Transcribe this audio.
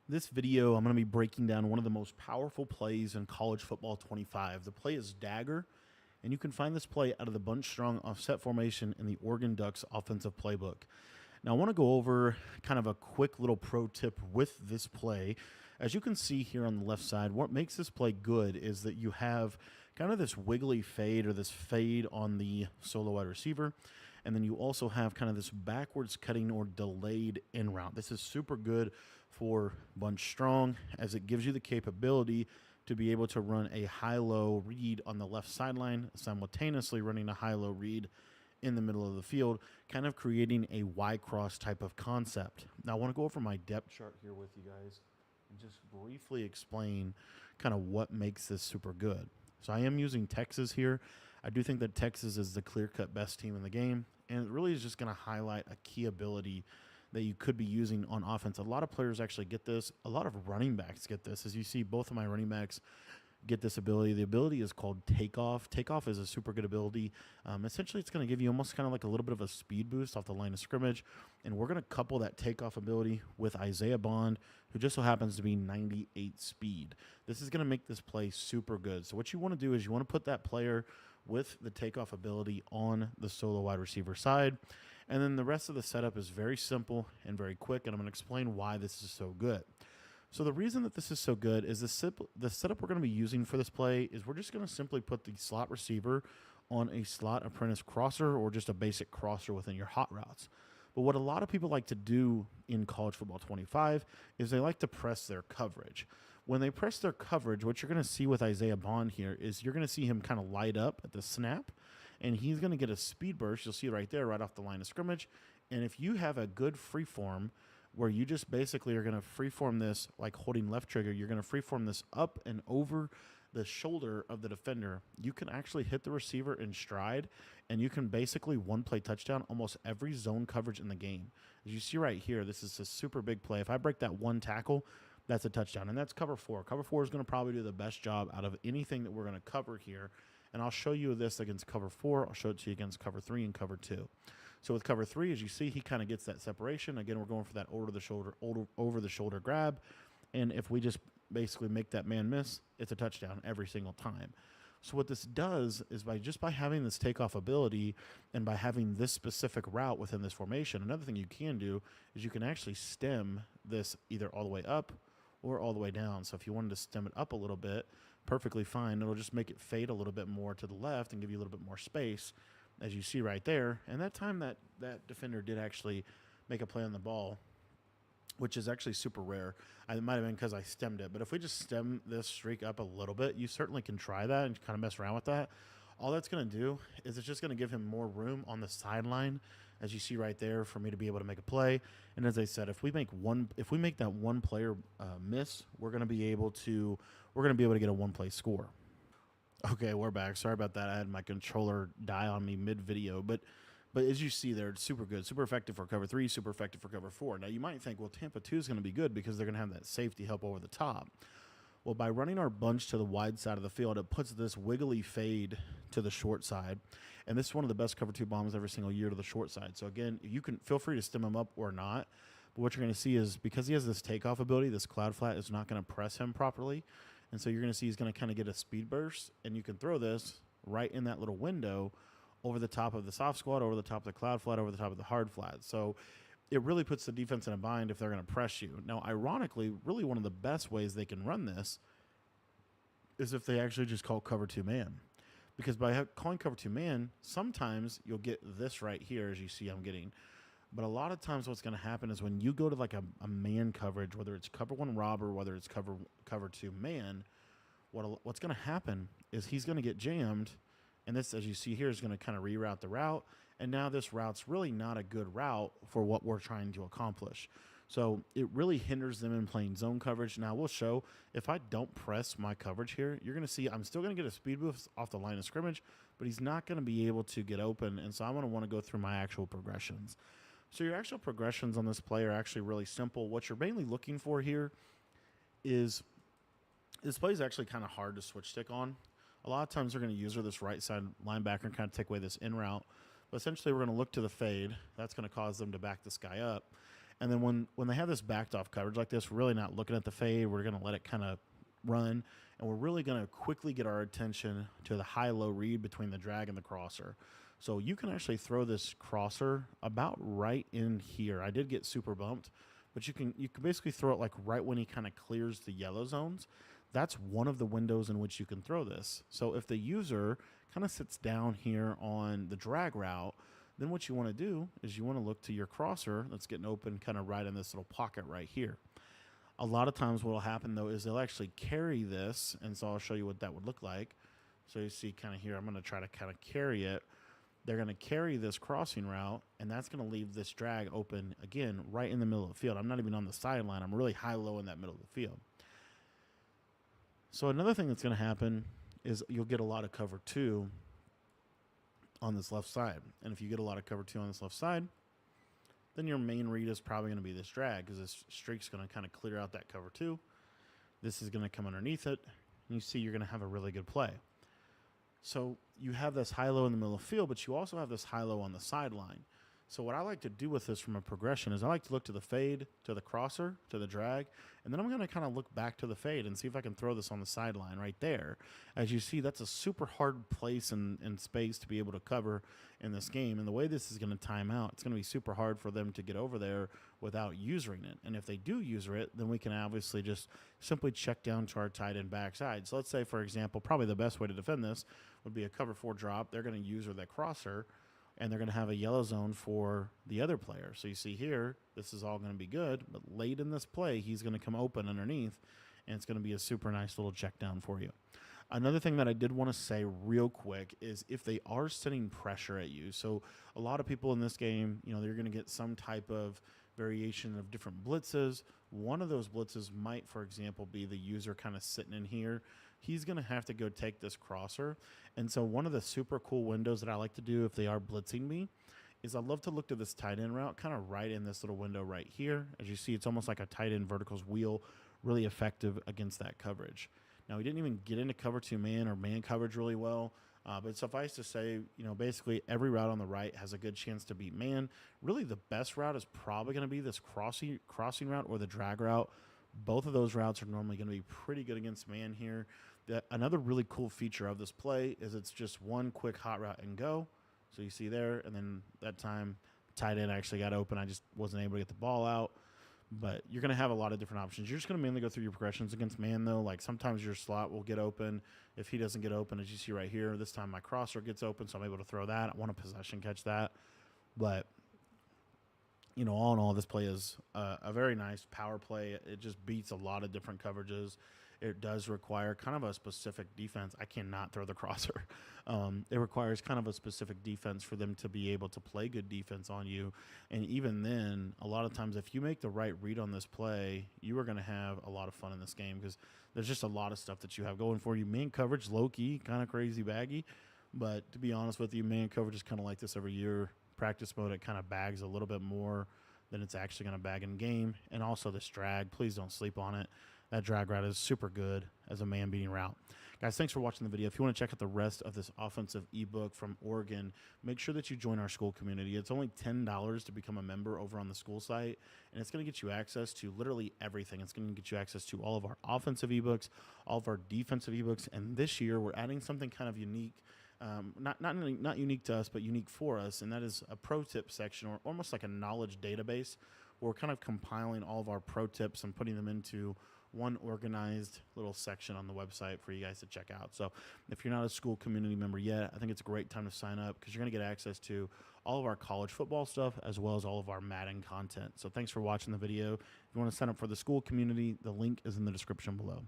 This video, I'm going to be breaking down one of the most powerful plays in college football 25. The play is dagger, and you can find this play out of the bunch strong offset formation in the Oregon Ducks offensive playbook. Now, I want to go over kind of a quick little pro tip with this play. As you can see here on the left side, what makes this play good is that you have kind of this wiggly fade or this fade on the solo wide receiver. And then you also have kind of this backwards cutting or delayed in route. This is super good for bunch strong as it gives you the capability to be able to run a high-low read on the left sideline, simultaneously running a high-low read in the middle of the field, kind of creating a Y-cross type of concept. Now, I want to go over my depth chart here with you guys and just briefly explain kind of what makes this super good. So I am using Texas here. I do think that Texas is the clear-cut best team in the game, and it really is just going to highlight a key ability that you could be using on offense. A lot of players actually get this. A lot of running backs get this. As you see, both of my running backs get this ability. The ability is called takeoff. Takeoff is a super good ability. Essentially, it's going to give you almost kind of like a little bit of a speed boost off the line of scrimmage, and we're going to couple that takeoff ability with Isaiah Bond, who just so happens to be 98 speed. This is going to make this play super good. So what you want to do is you want to put that player with the takeoff ability on the solo wide receiver side, and then the rest of the setup is very simple and very quick, and I'm going to explain why this is so good. So the reason that this is so good is the setup we're going to be using for this play is we're just going to simply put the slot receiver on a slot apprentice crosser or just a basic crosser within your hot routes. But what a lot of people like to do in college football 25 is they like to press their coverage. When they press their coverage, what you're going to see with Isaiah Bond here is you're going to see him kind of light up at the snap, and he's going to get a speed burst. You'll see it right there, right off the line of scrimmage. And if you have a good free form where you just basically are going to freeform this like holding left trigger, you're going to freeform this up and over the shoulder of the defender, you can actually hit the receiver in stride, and you can basically one-play touchdown almost every zone coverage in the game. As you see right here, this is a super big play. If I break that one tackle, that's a touchdown, and that's cover four. Cover four is going to probably do the best job out of anything that we're going to cover here, and I'll show you this against cover four. I'll show it to you against cover three and cover two. So with cover three, as you see, he kind of gets that separation. Again, we're going for that over-the-shoulder grab, and if we just basically make that man miss, it's a touchdown every single time. So what this does is by having this takeoff ability and by having this specific route within this formation, another thing you can do is you can actually stem this either all the way up or all the way down. So if you wanted to stem it up a little bit, perfectly fine. It'll just make it fade a little bit more to the left and give you a little bit more space, as you see right there. And that time that defender did actually make a play on the ball, which is actually super rare. It might have been because I stemmed it. But if we just stem this streak up a little bit, you certainly can try that and kind of mess around with that. All that's going to do is it's just going to give him more room on the sideline, as you see right there, for me to be able to make a play. And as I said, if we make that one player miss, we're going to be able to get a one-play score. Okay, we're back. Sorry about that. I had my controller die on me mid-video, but as you see there, it's super good, super effective for cover three, super effective for cover four. Now, you might think, well, Tampa 2 is going to be good because they're going to have that safety help over the top. Well, by running our bunch to the wide side of the field, it puts this wiggly fade to the short side, and this is one of the best cover two bombs every single year to the short side. So again, you can feel free to stem him up or not, but what you're going to see is because he has this takeoff ability, this cloud flat is not going to press him properly, and so you're going to see he's going to kind of get a speed burst, and you can throw this right in that little window over the top of the soft squat, over the top of the cloud flat, over the top of the hard flat. So it really puts the defense in a bind if they're going to press you. Now, ironically, really one of the best ways they can run this is if they actually just call cover two man. Because by calling cover two man, sometimes you'll get this right here, as you see I'm getting. But a lot of times what's going to happen is when you go to like a man coverage, whether it's cover one robber, whether it's cover two man, what's going to happen is he's going to get jammed. And this, as you see here, is going to kind of reroute the route. And now this route's really not a good route for what we're trying to accomplish. So it really hinders them in playing zone coverage. Now, we'll show if I don't press my coverage here, you're going to see I'm still going to get a speed boost off the line of scrimmage, but he's not going to be able to get open. And so I'm going to want to go through my actual progressions. So your actual progressions on this play are actually really simple. What you're mainly looking for here is this play is actually kind of hard to switch stick on. A lot of times they're going to use this right side linebacker and kind of take away this in route. But essentially we're going to look to the fade. That's going to cause them to back this guy up. And then when they have this backed off coverage like this, we're really not looking at the fade. We're going to let it kind of run, and we're really going to quickly get our attention to the high-low read between the drag and the crosser. So you can actually throw this crosser about right in here. I did get super bumped, but you can basically throw it like right when he kind of clears the yellow zones. That's one of the windows in which you can throw this. So if the user kind of sits down here on the drag route, then what you want to do is you want to look to your crosser that's getting open kind of right in this little pocket right here. A lot of times what will happen, though, is they'll actually carry this, and so I'll show you what that would look like. So you see kind of here, I'm going to try to kind of carry it. They're going to carry this crossing route, and that's going to leave this drag open, again, right in the middle of the field. I'm not even on the sideline. I'm really high-low in that middle of the field. So another thing that's going to happen is you'll get a lot of cover 2 on this left side. And if you get a lot of cover 2 on this left side, then your main read is probably going to be this drag, because this streak's going to kind of clear out that cover 2. This is going to come underneath it, and you see you're going to have a really good play. So you have this high-low in the middle of the field, but you also have this high-low on the sideline. So what I like to do with this from a progression is I like to look to the fade, to the crosser, to the drag, and then I'm going to kind of look back to the fade and see if I can throw this on the sideline right there. As you see, that's a super hard place and space to be able to cover in this game. And the way this is going to time out, it's going to be super hard for them to get over there without usering it. And if they do user it, then we can obviously just simply check down to our tight end backside. So let's say, for example, probably the best way to defend this would be a cover 4 drop. They're going to user that crosser, and they're going to have a yellow zone for the other player. So you see here, this is all going to be good, but late in this play, he's going to come open underneath, and it's going to be a super nice little check down for you. Another thing that I did want to say real quick is if they are sending pressure at you, so a lot of people in this game, you know, they're going to get some type of variation of different blitzes. One of those blitzes might, for example, be the user kind of sitting in here. He's going to have to go take this crosser. And so one of the super cool windows that I like to do if they are blitzing me is I love to look to this tight end route kind of right in this little window right here. As you see, it's almost like a tight end verticals wheel, really effective against that coverage. Now, he didn't even get into cover 2 man or man coverage really well. But suffice to say, you know, basically every route on the right has a good chance to beat man. Really, the best route is probably going to be this crossing route or the drag route. Both of those routes are normally going to be pretty good against man here. Another really cool feature of this play is it's just one quick hot route and go. So you see there, and then that time, tight end actually got open. I just wasn't able to get the ball out. But you're going to have a lot of different options. You're just going to mainly go through your progressions against man, though. Like sometimes your slot will get open. If he doesn't get open, as you see right here, this time my crosser gets open, so I'm able to throw that. I want a possession catch that. But, you know, all in all, this play is a very nice power play. It just beats a lot of different coverages. It does require kind of a specific defense. I cannot throw the crosser. It requires kind of a specific defense for them to be able to play good defense on you. And even then, a lot of times, if you make the right read on this play, you are going to have a lot of fun in this game because there's just a lot of stuff that you have going for you. Man coverage, low-key, kind of crazy baggy. But to be honest with you, man coverage is kind of like this every year. Practice mode, it kind of bags a little bit more than it's actually going to bag in game. And also this drag, please don't sleep on it. That drag route is super good as a man-beating route. Guys, thanks for watching the video. If you want to check out the rest of this offensive ebook from Oregon, make sure that you join our school community. It's only $10 to become a member over on the school site, and it's going to get you access to literally everything. It's going to get you access to all of our offensive ebooks, all of our defensive ebooks, and this year we're adding something kind of unique. Not unique to us, but unique for us, and that is a pro tip section, or almost like a knowledge database. We're kind of compiling all of our pro tips and putting them into one organized little section on the website for you guys to check out. So if you're not a school community member yet, I think it's a great time to sign up because you're going to get access to all of our college football stuff as well as all of our Madden content. So thanks for watching the video. If you want to sign up for the school community, the link is in the description below.